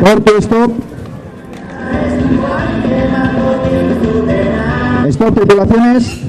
Fuerte, stop. Stop, tripulaciones.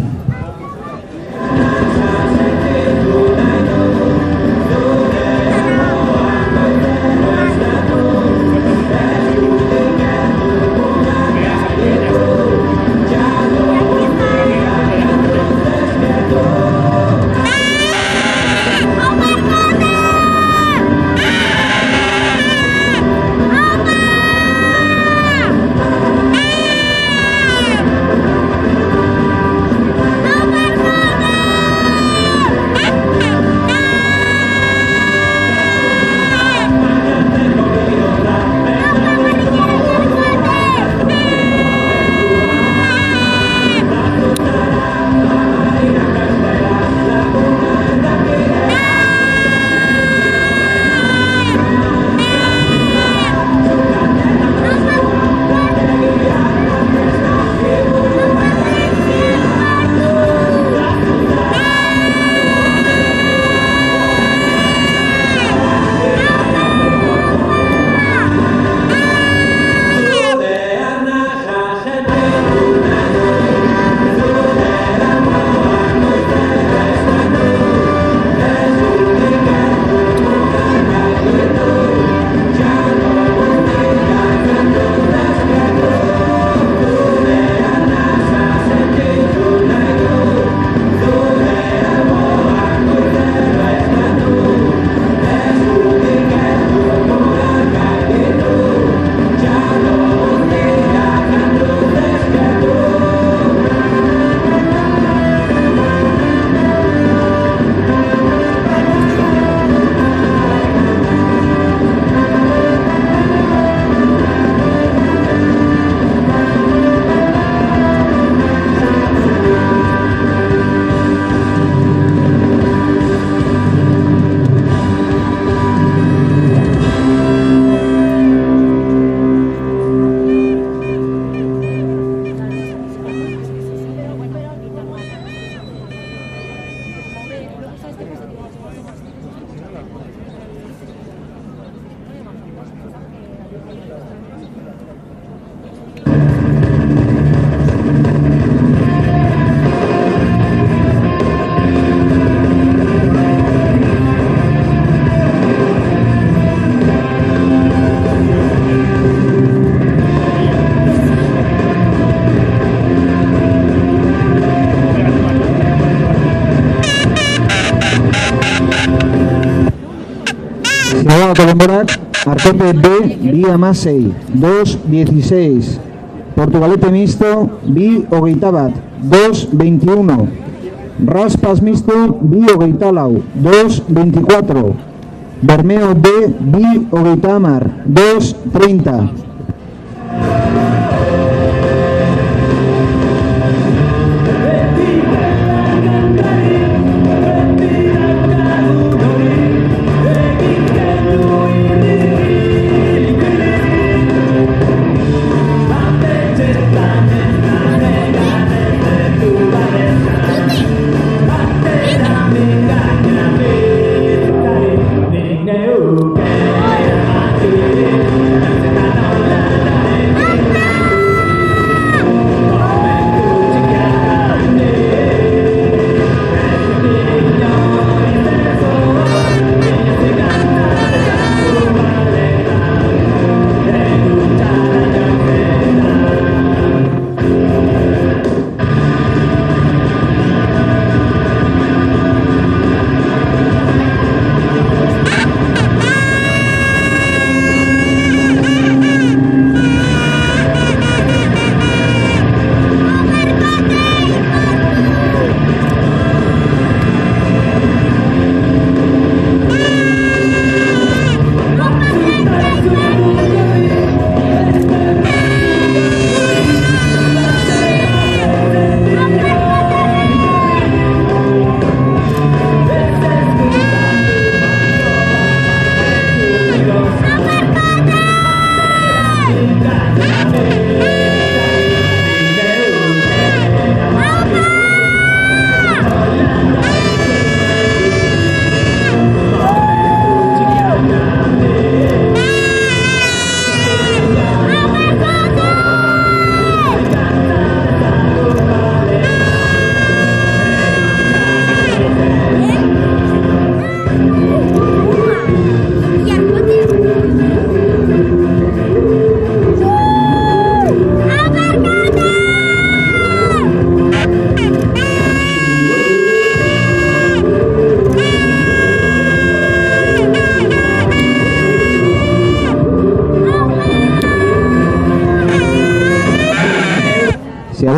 a conmemorar Arconte B, Vía Masei, 2-16. Portugalete mixto, Bi Ogeitabat, 2-21. Raspas mixto, Bi Ogeitalau, 2-24. Bermeo D, Bi Ogeitamar, 2-30.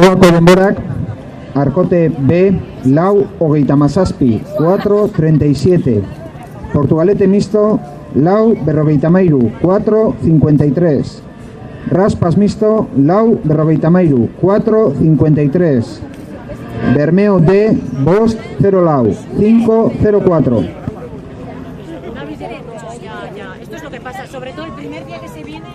Zeroako denborak, Arkote B, lau, hogeita mazazpi, 4:37. Portugalete mixto, lau, berrogeita mairu, 4:53. Raspas mixto, lau, berrogeita mairu, 4:53. Bermeo D, bost, 0 lau, 5:04. Esto es lo que pasa, sobre todo el primer día que se viene.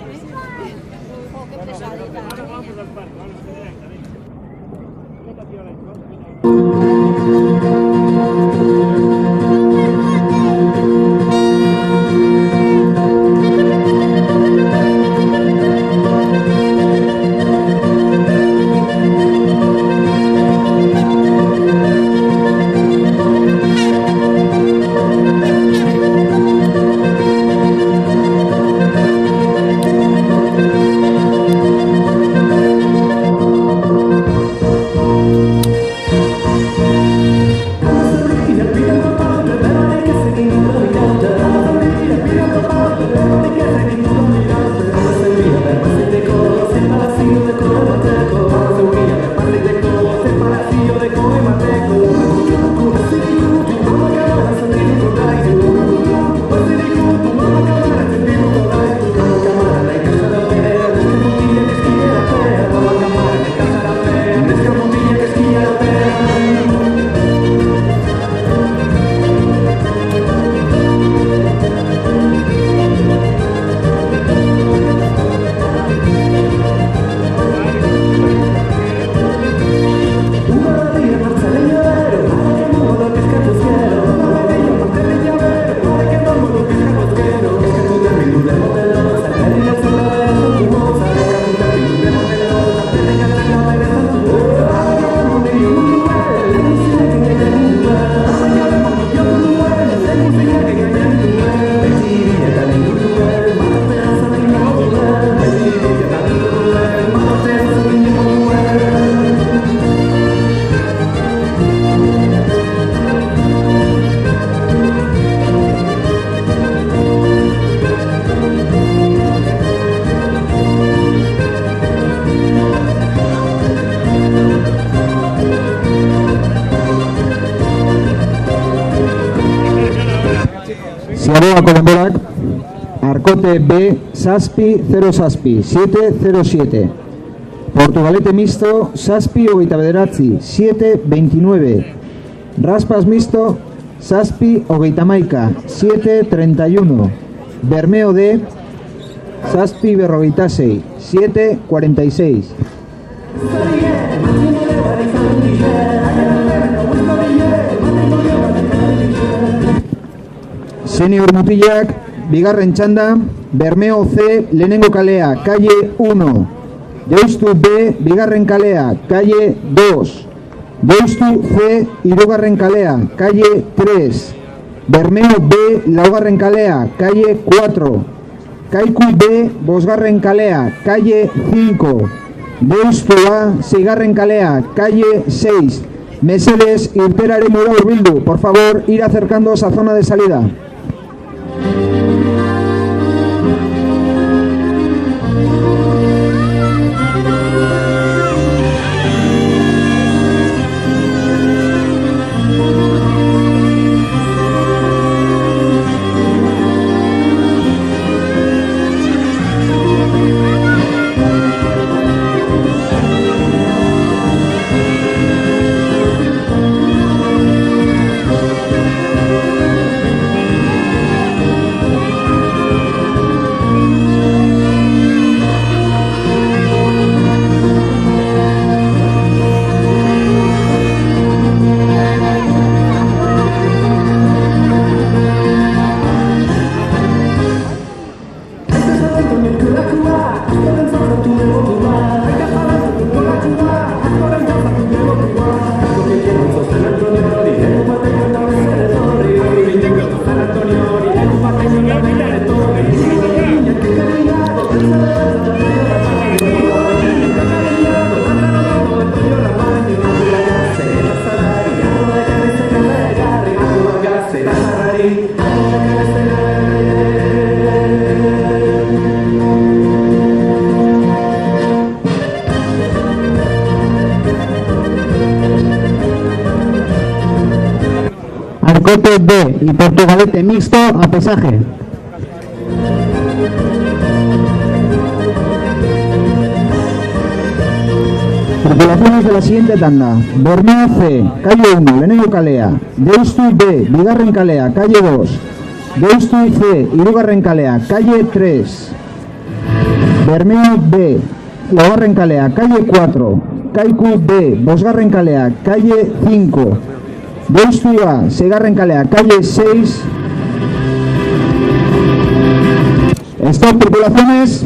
Zeroako denborak, Arkote B, zazpi, 0 zazpi, 7:07. Portugalete mixto, zazpi, hogeita bederatzi, 7:29. Raspas mixto, zazpi, hogeita maika, 7:31. Bermeo D, zazpi, berrogeita sei, 7:46. Senior mutilak, bigarren txanda, Bermeo C, lehenengo kalea, calle 1. Deustu B, bigarren kalea, calle 2. Deustu C, hirugarren kalea, calle 3. Bermeo B, laugarren kalea, calle 4. Kaiku B, bosgarren kalea, calle 5. Deustu A, seigarren kalea, calle 6. Mesedes, irteraremura hurbildu. Por favor, ir acercándoos a zona de salida. Arcote B y Portugalete mixto a pesaje. Tripulaciones de la siguiente tanda: Bermeo C, calle 1, Lehenengo Kalea; Deustu B, Bigarren Kalea, calle 2; Deustu C, Hirugarren Kalea, calle 3; Bermeo B, Laugarren Kalea, calle 4; Kaiku B, Bosgarren Kalea, calle 5; Deustu A, Seigarren Kalea, calle 6. Stop, tripulaciones.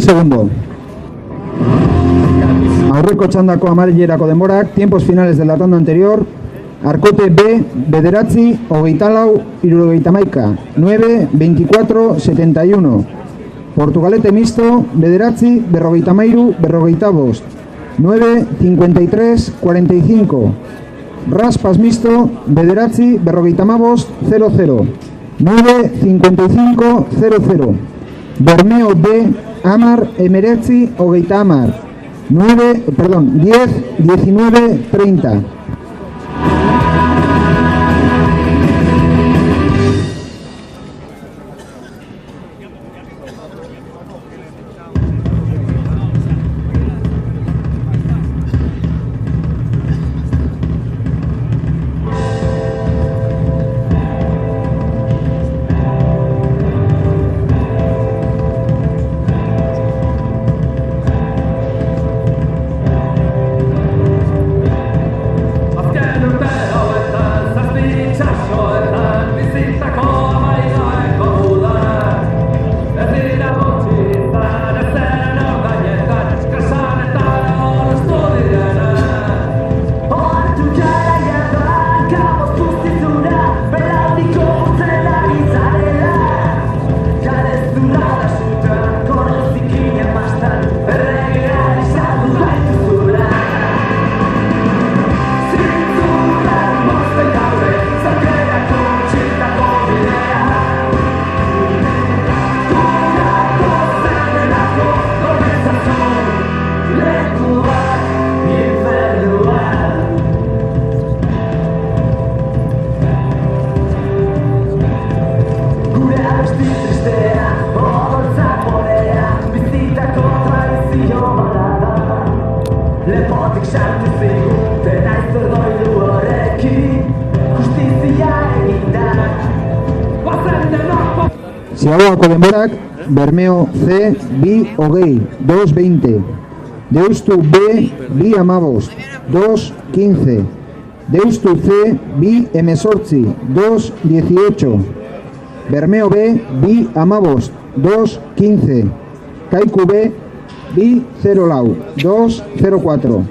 Segundo. Aurreko txandako amarillerako denborak, tiempos finales de la tanda anterior: Arcote B, bederatzi, 24, 71, 9, 24, 71. Portugalete mixto, bederatzi, 53, 45, 9, 53, 45. Raspas mixto, bederatzi, 55, 00, 9, 55, 00. Bermeo B, Amar, Emeretzi, Hogeita Amar, 10, 19, 30. Ziagoako denborak: Bermeo C, bi, 20, 2:20. Deustu B, bi, 15, 2:15. Deustu C, bi, 18, 2:18. Bermeo B, bi, 15, 2:15. Kaiku B, bi, 0, 2:04.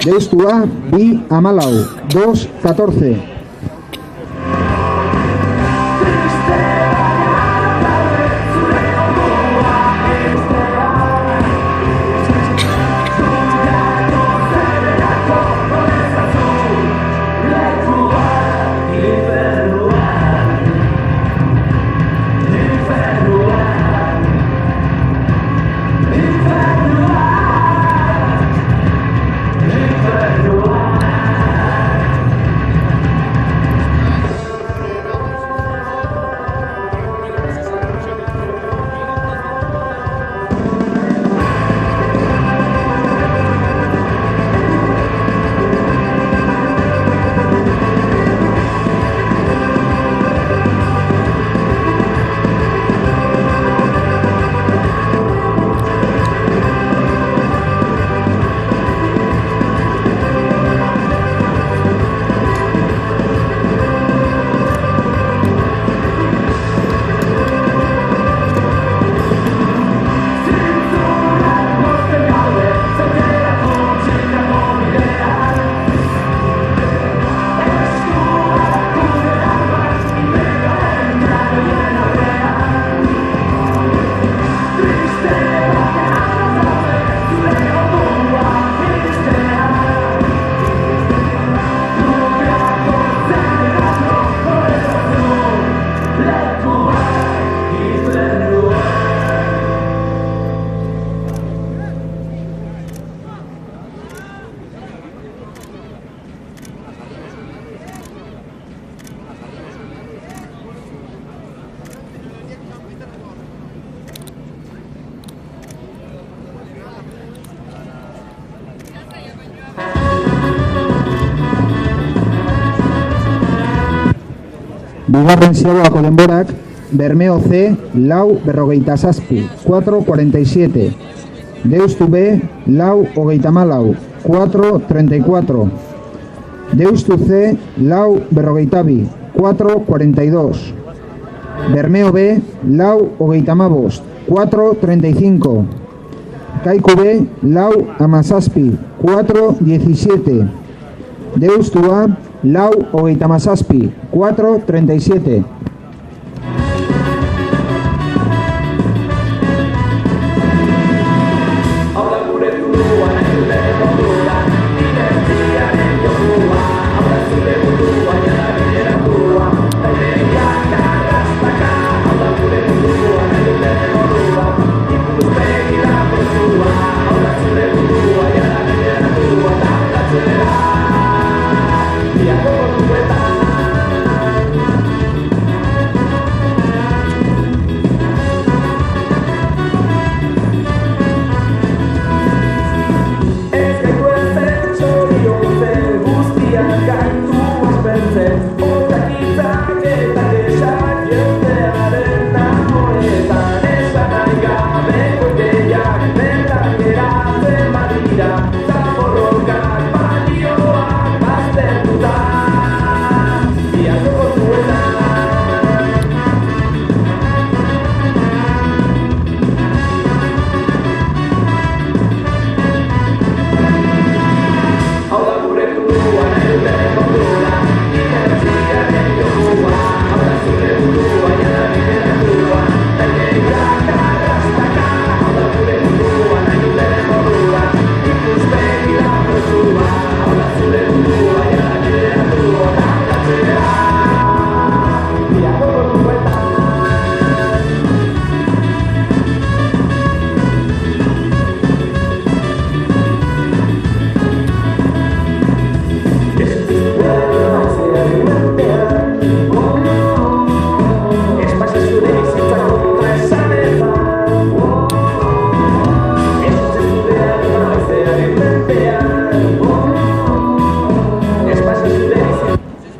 Deustu A, bi, 2:14. Bigarren ziagoako denborak, Bermeo C, lau berrogeita zazpi, 4.47. Deustu B, lau hogeita malau, 4.34. Deustu C, lau berrogeita bi, 4.42. Bermeo B, lau hogeita mabost, 4.35. Kaiku B, lau amazazpi, 4.17. Deustu A, lau hogeita mazazpi, 4.37.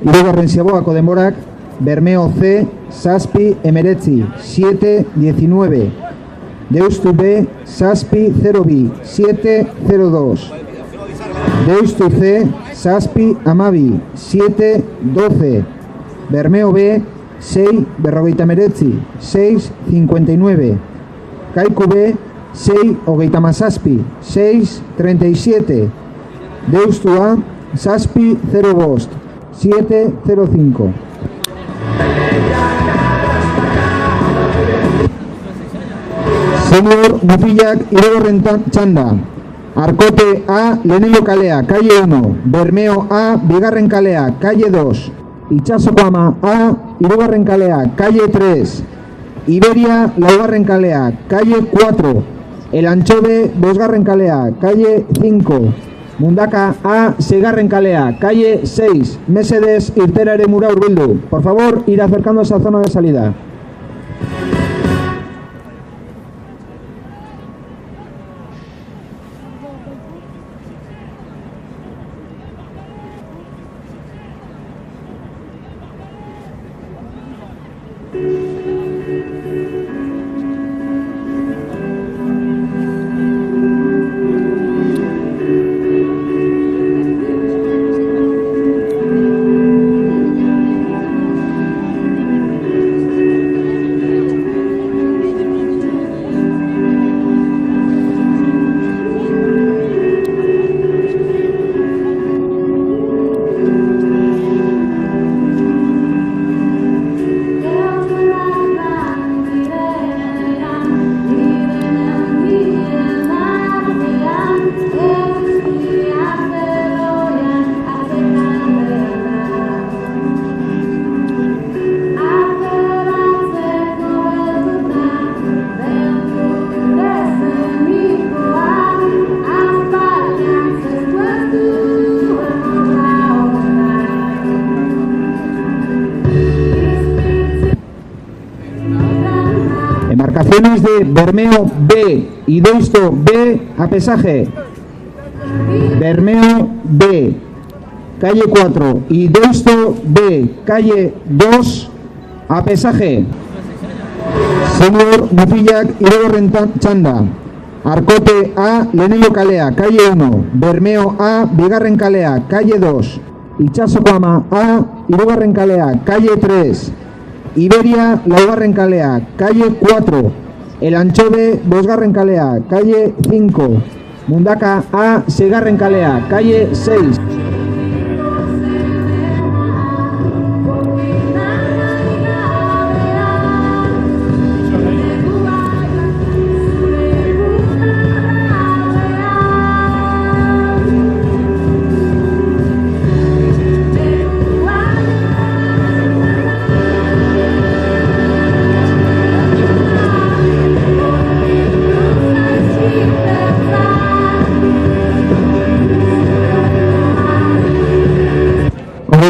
Hirugarren ziagoako denborak, Bermeo C, zazpi emeretzi, 7.19. Deustu B, zazpi 0bi, 7.02. Deustu C, zazpi amabi, 7.12. Bermeo B, 6 berrogeita emeretzi, 6.59. Kaiku B, 6 hogeita mazazpi, 6.37. Deustu A, zazpi 0 bost, 7.05. Senior Mupillak hirugarren txanda. Arkote A, lehenengo kalea, calle 1. Bermeo A, bigarren kalea, calle 2. Itxasoko Ama A, hirugarren kalea, calle 3. Iberia, laugarren kalea, calle 4. El Anchove, bosgarren kalea, calle 5. Mundaka A, seigarren kalea, calle 6. Mesedes, irtera ere mura hurbildu. Por favor, ir acercándose a zona de salida. Embarcaciones de Bermeo B y Deusto B a pesaje. Bermeo B, calle 4 y Deusto B, calle 2 A pesaje. Señor Mutilak, hirugarren txanda. Arkote A, lehenengo kalea, calle 1. Bermeo A, bigarren kalea, calle 2. Itxasoko ama A, hirugarren kalea, calle 3. Iberia, laugarren kalea, calle 4. El Anchove, bosgarren kalea, calle 5. Mundaka A, seigarren kalea, calle 6.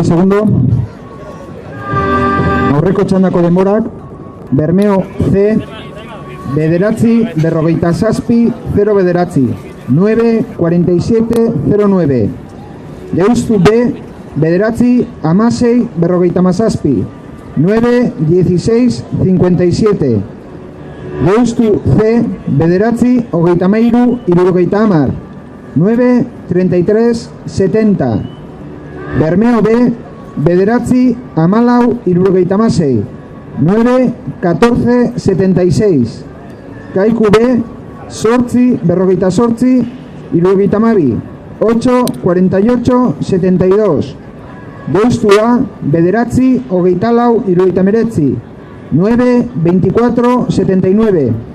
Segundo, aurreko txandako denborak, Bermeo C, bederatzi, berrogeita zazpi, 0 bederatzi, 9-47-09. Deustu B, bederatzi, amasei, berrogeita mazazpi, 9-16-57. Deustu C, bederatzi, hogeita mairu, irurogeita amar, 9-33-70. Bermeo B, bederatzi, amalau, irurogeita masei, 9-14-76. Kaiku B, sortzi, berrogeita sortzi, irurogeita mabi, 8-48-72. Deustu A, bederatzi, hogeita lau, irurogeita meretzi, 9-24-79.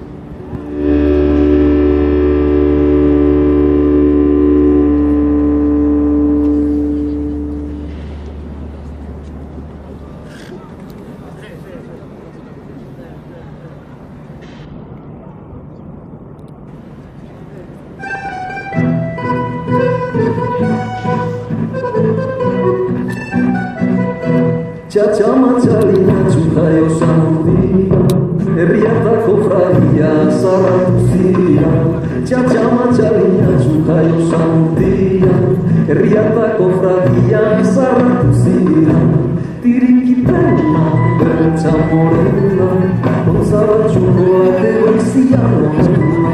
Txatxamatxalina txutaio zamudia, herriatako fragia zarratu zira. Txatxamatxalina txutaio zamudia, herriatako fragia zarratu zira. Tirikitena, bertza morena, onzara txokolate goizia morena.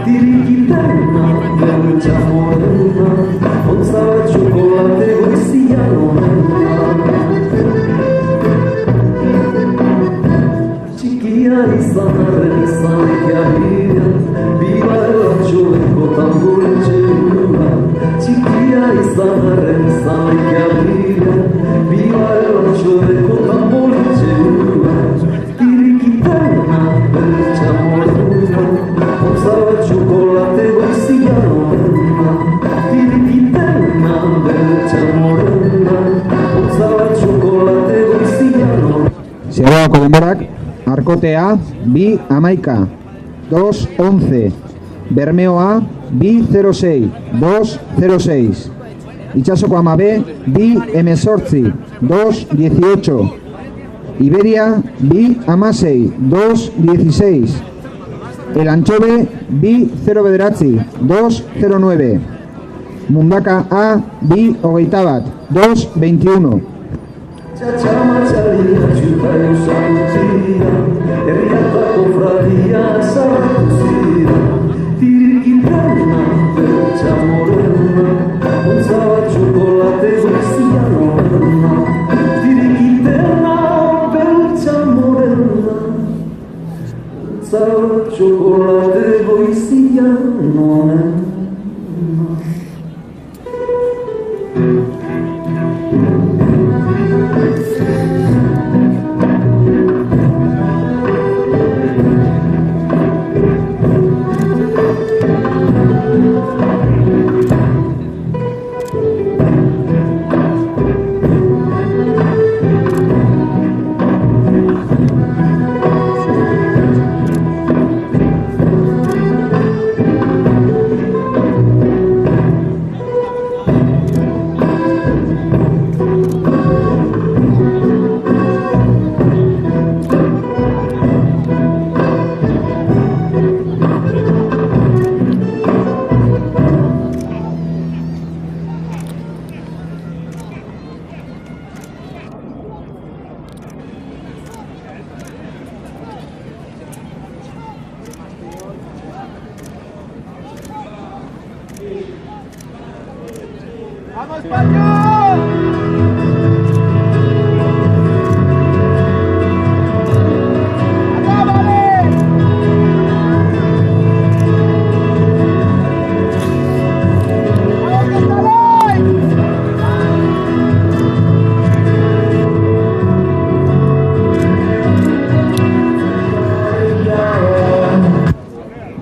Tirikitena, bertza morena, onzara txokolate goizia morena. Izan arren izan ekiabidean, biba elatxoeko tamboretxeura. Txikia izan arren izan ekiabidean, biba elatxoeko tamboretxeura. Tirikitena, bertxa morena, onzaba txokolate goizia morena. Tirikitena, bertxa morena, onzaba txokolate goizia morena. Zegoako denborak, Arkote A, bi amaika, 2-11. Bermeo A, bi 06, 2-06. Itxasoko ama B, bi emezortzi, 2-18. Iberia, bi amasei, 2-16. El Anchove, bi 0 bederatzi, 2-09. Mundaka A, bi hogeita bat, 2-21. Txatxamatxalina txutaio zamutzira, herriatako fragia zarratu zira. Tirikitena, bertxa morena, onzaba txokolate goizia morena. Tirikitena, bertxa morena, onzaba txokolate goizia morena.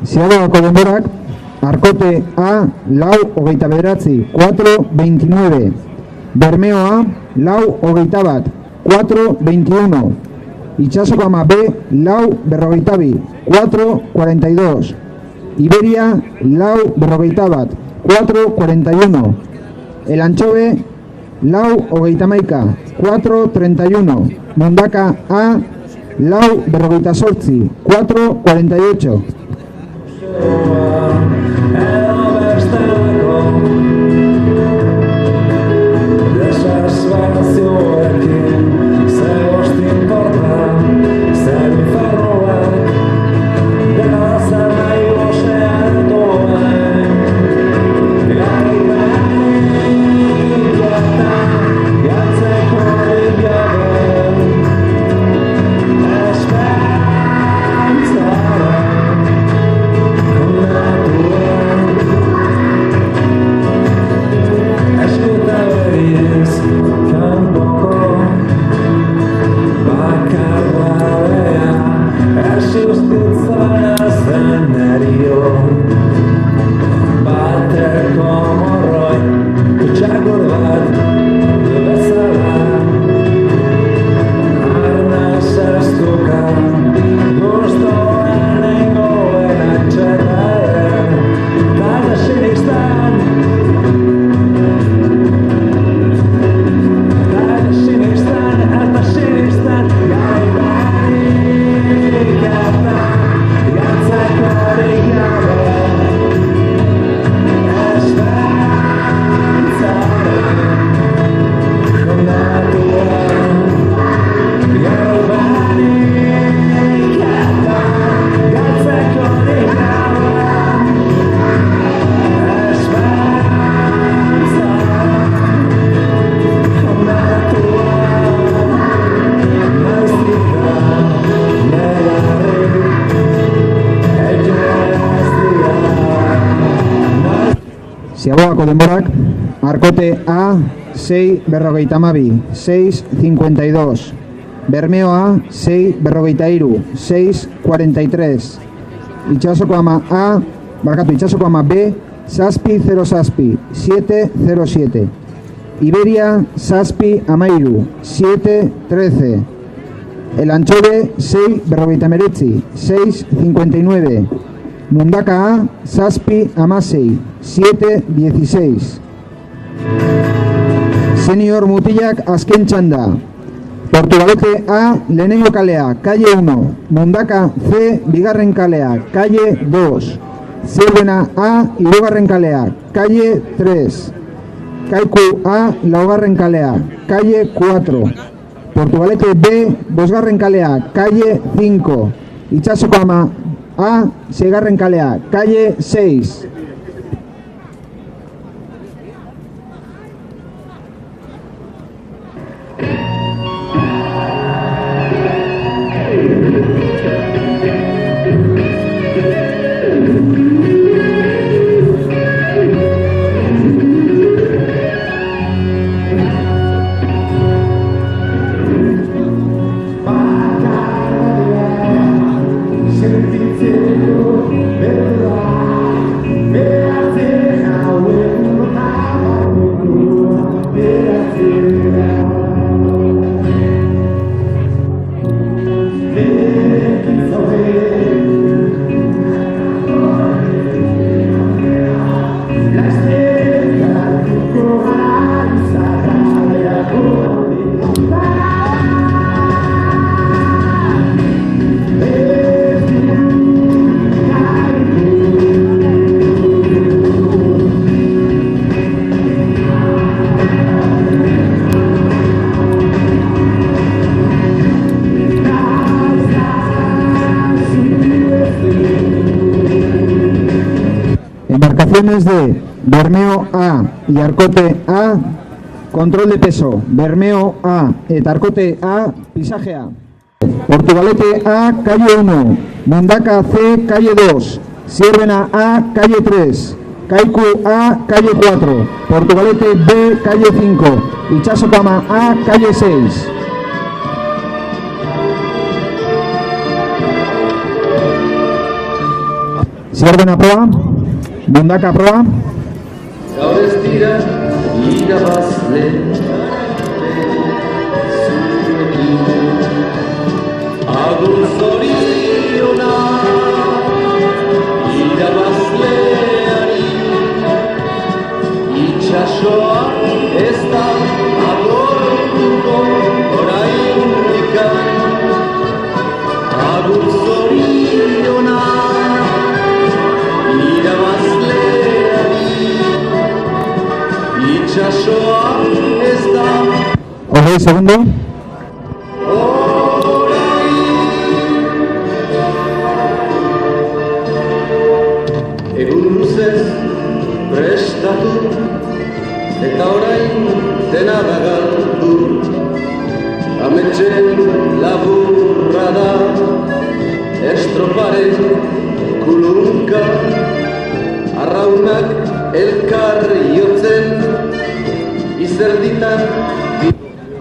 Ziagoako denborak, Arkote A, lau hogeita bederatzi, 4:29. Bermeo A, lau hogeita bat, 4:21. Itsasoko ama B, lau berrogeita bi, 4:42. Iberia, lau berrogeita bat, 4:41. El Anchove, lau hogeita maika, 4:31. Mundaka A, lau berrogeita sortzi, 4:48. Ziagoako denborak, Arkote A, 6:52, 6:52. Bermeo A, 6:43, 6:43. Itsasoko ama A, Itsasoko ama B, 7:07, 7:07. Iberia, 7:13, 7:13. El Anchove, 6:49, 6:59. Mundaka A, 7:16, 7:16. Senior mutilak azken txanda. Portugalete A, lehenengo kalea, calle 1. Mundaka C, bigarren kalea, calle 2. Zerbuena A, hirugarren kalea, calle 3. Kaiku A, laugarren kalea, calle 4. Portugalete B, bosgarren kalea, calle 5. Itsasoko ama A, seigarren kalea, calle 6. Embarcaciones de Bermeo A y Arkote A, control de peso. Bermeo A eta Arkote A, pisaje A. Portugalete A, calle 1. Mundaka C, calle 2. Siervena A, calle 3. Kaiku A, calle 4. Portugalete B, calle 5. Itsasokama A, calle 6. Siervena proa. Mundaka proa. Gaur ez dira irabazle zurekin agur zoriona irabazleari itxasoa ez da agortuko oraindikan agur zoriona itxasoa ez da Hogei segundo. Egun luzez prestatu eta orain dena da galdu ametxen laburra da estroparen kulunka arraunak elkar jotzen izerditan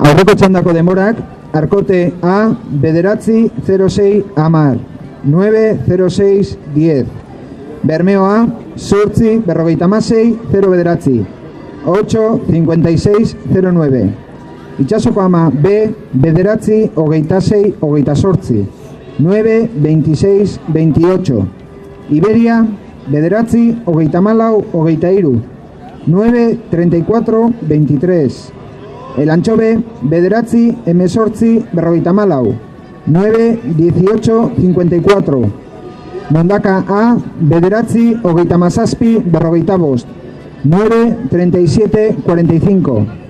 Aurreko txandako demorak, Arkote A, bederatzi 06 amar, 906 10. Bermeo A, sortzi berrogeita masei 0 bederatzi, 8 56 09. Itsasoko ama B, bederatzi hogeita sei hogeita sortzi, 9 26 28. Iberia, bederatzi hogeita malau hogeita iru, 9 34 23. El Anchove, bederatzi emesortzi berrogeita malau, 9 18 54. Mundaka A, bederatzi hogeita mazazpi berrogeita bost, 9 37 45.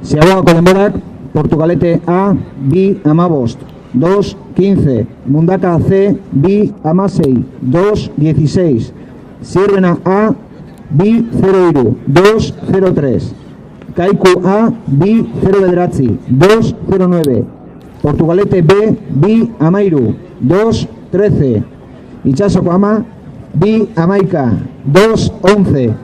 Ziagoako denborak, Portugalete A, bi amabost, 2 15. Mundaka C, bi amasei, 2 16. Siervena A, bi 0 iru, 2 0 3. Kaiku A, bi 0 bederatzi, 2 0 9. Portugalete B, bi amairu, 2 13. Itsasoko ama, bi amaika, 2 11.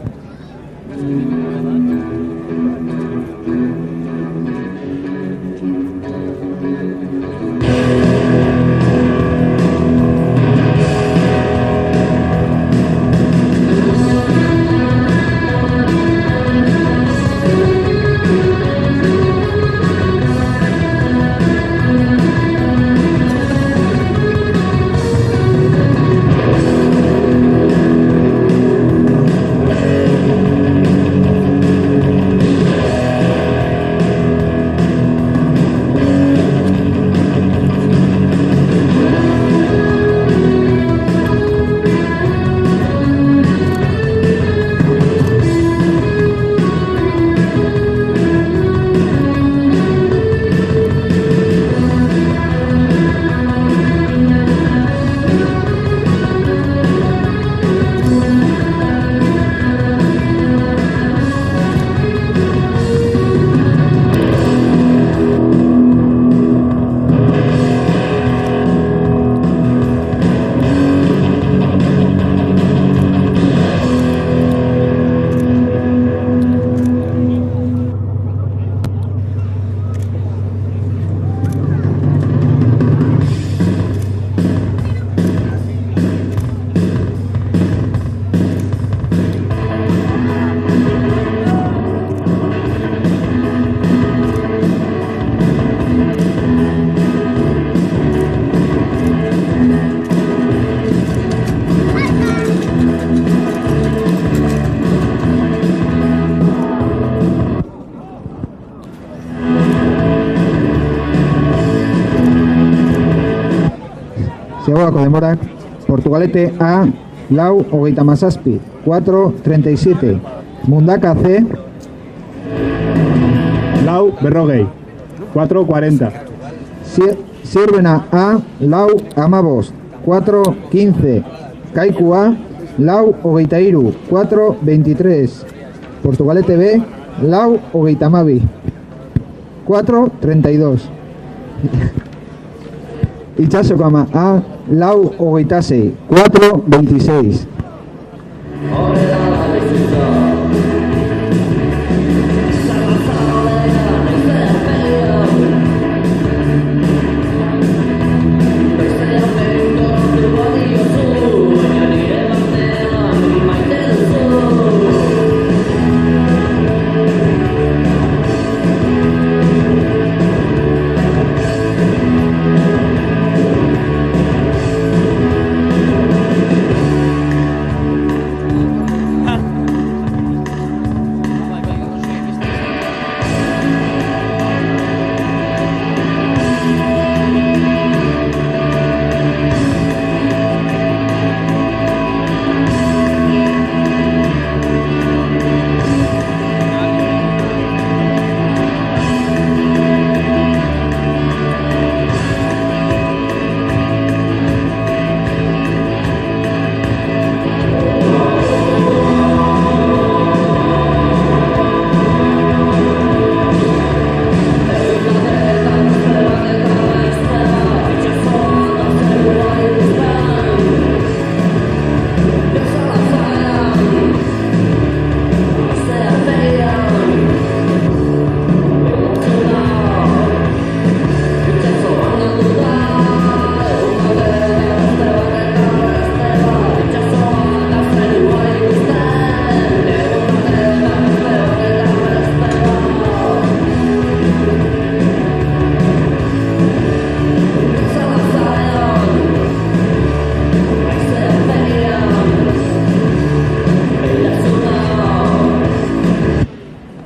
Ziagoako denborak. Portugalete A, lau, hogeita mazazpi, 4:37. Mundaka C, lau, berrogei, 4:40. Zierbena A, lau, amabost, 4:15. Kaiku A, lau, hogeita iru, 4:23. Portugalete B, lau, hogeita amabi, 4:32. Itxasoko ama A, lau, hogeita sei, 4:26.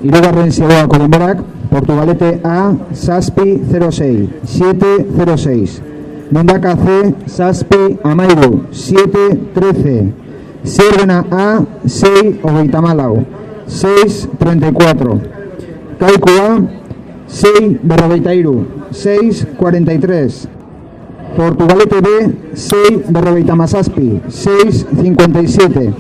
Hirugarren ziagoako denborak. Portugalete A, zazpi, 06, 7:06. Mundaka C, zazpi, amairu, 7:13. Zierbena A, 6, hogeita malau, 6:34. Kaiku A, 6, berrogeita iru, 6:43. Portugalete B, 6, berrogeita mazazpi, 6:57.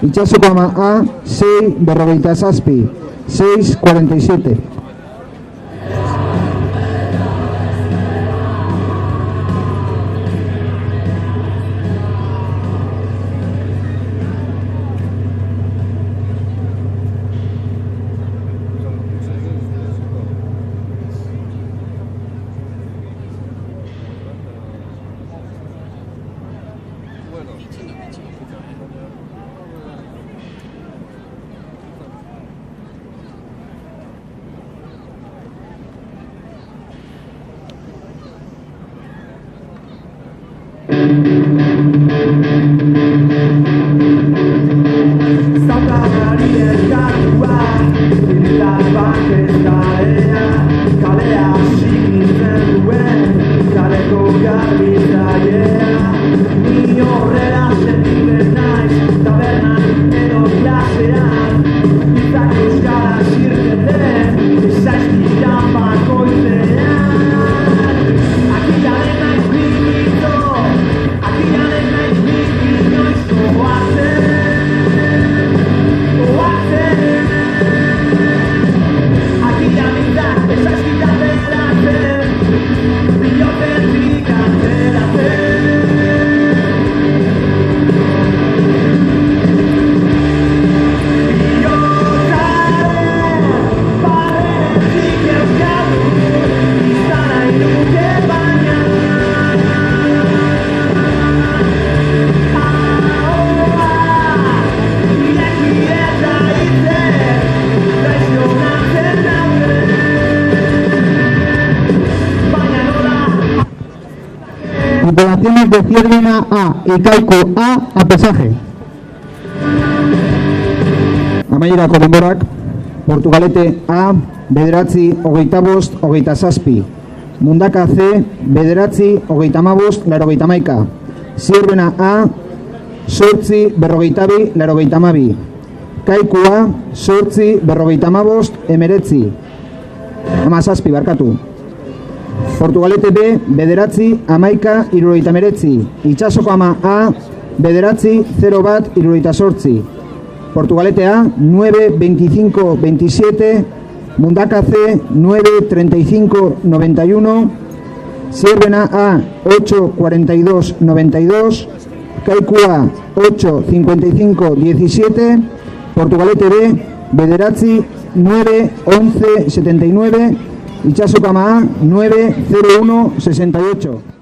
Itxasoko ama A, 6, berrogeita zazpi, 6:47. Operaciones de Zierbena A y Kaiku A pesaje. Amaierako denborak. Portugalete A, bederatzi, hogeita bost, hogeita zazpi. Mundaka C, bederatzi, hogeita hamabost, laurogeita hamaika. Zierbena A, 8:42, Kaikua, 8:55, 17, barkatu. Portugalete B, 9:11, Itsasoko ama A, 9:01, Portugalete A, 9:25-27, Mundaka C, 9:35-91, Zierbena A, 8:42-92, Kaikua 8:55-17, Portugalete B, 9:11-79, Itsasoko ama A, 9:01-68.